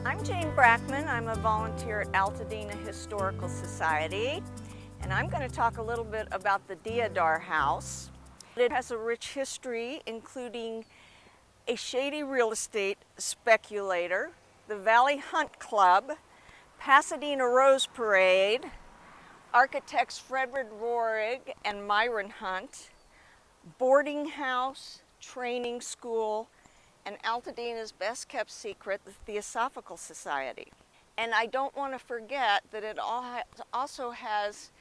I'm Jane Brackman. I'm a volunteer at Altadena Historical Society, and I'm going to talk a little bit about the Deodar House. It has a rich history, including a shady real estate speculator, the Vally Hunt Club, Pasadena Rose Parade, architects Frederick Rohrig and Myron Hunt, boarding house, training school, and Altadena's best kept secret, the Theosophical Society. And I don't want to forget that it also has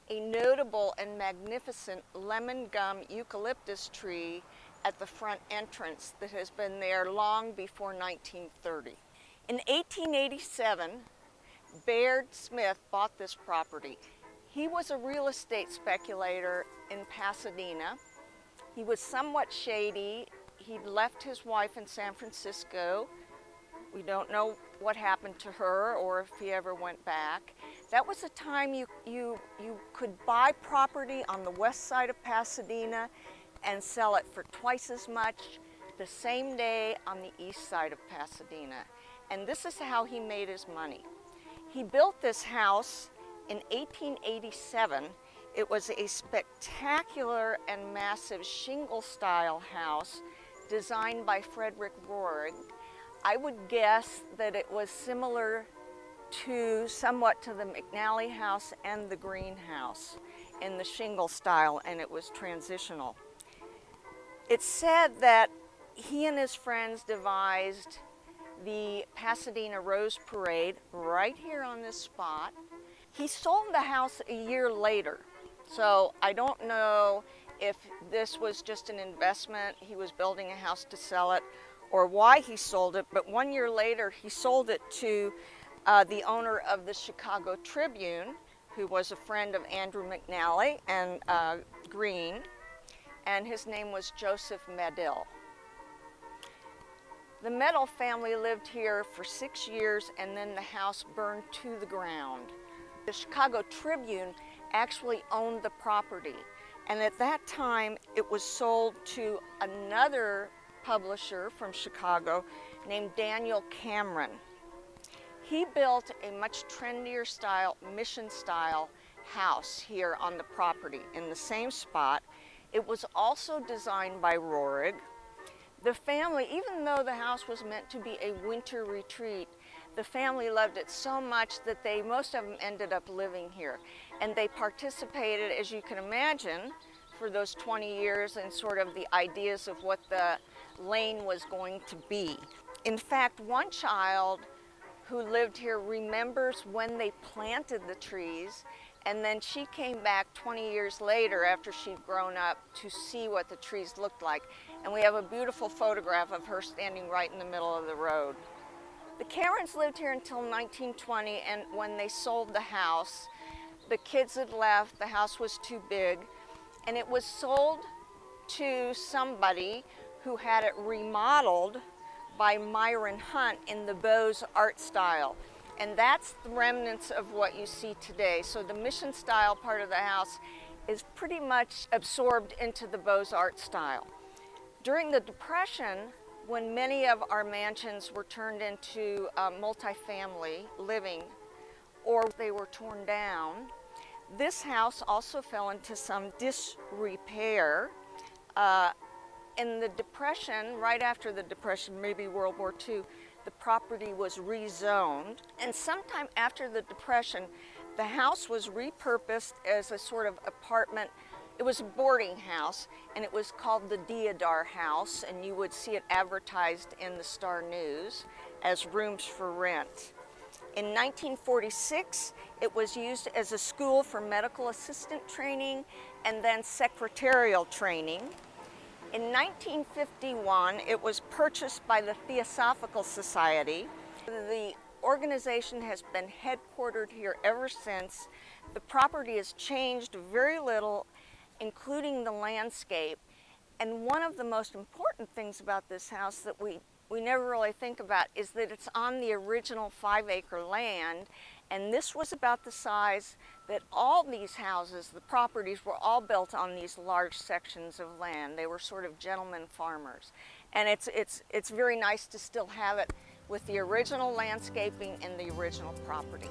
a notable and magnificent lemon gum eucalyptus tree at the front entrance that has been there long before 1930. In 1887, Baird Smith bought this property. He was a real estate speculator in Pasadena. He was somewhat shady. He'd left his wife in San Francisco. We don't know what happened to her or if he ever went back. That was a time you could buy property on the west side of Pasadena and sell it for twice as much the same day on the east side of Pasadena. And this is how he made his money. He built this house in 1887. It was a spectacular and massive shingle-style house designed by Frederick Rohrig. I would guess that it was similar somewhat to the McNally House and the Greenhouse in the shingle style, and it was transitional. It's said that he and his friends devised the Pasadena Rose Parade right here on this spot. He sold the house a year later, so I don't know if this was just an investment, he was building a house to sell it, or why he sold it, but 1 year later he sold it to the owner of the Chicago Tribune, who was a friend of Andrew McNally and Green, and his name was Joseph Medill. The Medill family lived here for 6 years, and then the house burned to the ground. The Chicago Tribune actually owned the property, and at that time it was sold to another publisher from Chicago named Daniel Cameron. He built a much trendier style, mission style house here on the property in the same spot. It was also designed by Rohrig. The family, even though the house was meant to be a winter retreat, the family loved it so much that most of them ended up living here. And they participated, as you can imagine, for those 20 years in sort of the ideas of what the lane was going to be. In fact, one child who lived here remembers when they planted the trees, and then she came back 20 years later after she'd grown up to see what the trees looked like. And we have a beautiful photograph of her standing right in the middle of the road. The Camerons lived here until 1920, and when they sold the house, the kids had left, the house was too big, and it was sold to somebody who had it remodeled by Myron Hunt in the Beaux art style. And that's the remnants of what you see today. So the mission style part of the house is pretty much absorbed into the Beaux art style. During the Depression, when many of our mansions were turned into multifamily living, or they were torn down, this house also fell into some disrepair. In the Depression, right after the Depression, maybe World War II, the property was rezoned. And sometime after the Depression, the house was repurposed as a sort of apartment. It was a boarding house, and it was called the Deodar House, and you would see it advertised in the Star News as rooms for rent. In 1946, it was used as a school for medical assistant training and then secretarial training. In 1951, it was purchased by the Theosophical Society. The organization has been headquartered here ever since. The property has changed very little, including the landscape. And one of the most important things about this house that we never really think about is that it's on the original 5-acre land, and this was about the size that all these houses, the properties, were all built on these large sections of land. They were sort of gentlemen farmers. And it's very nice to still have it with the original landscaping and the original property.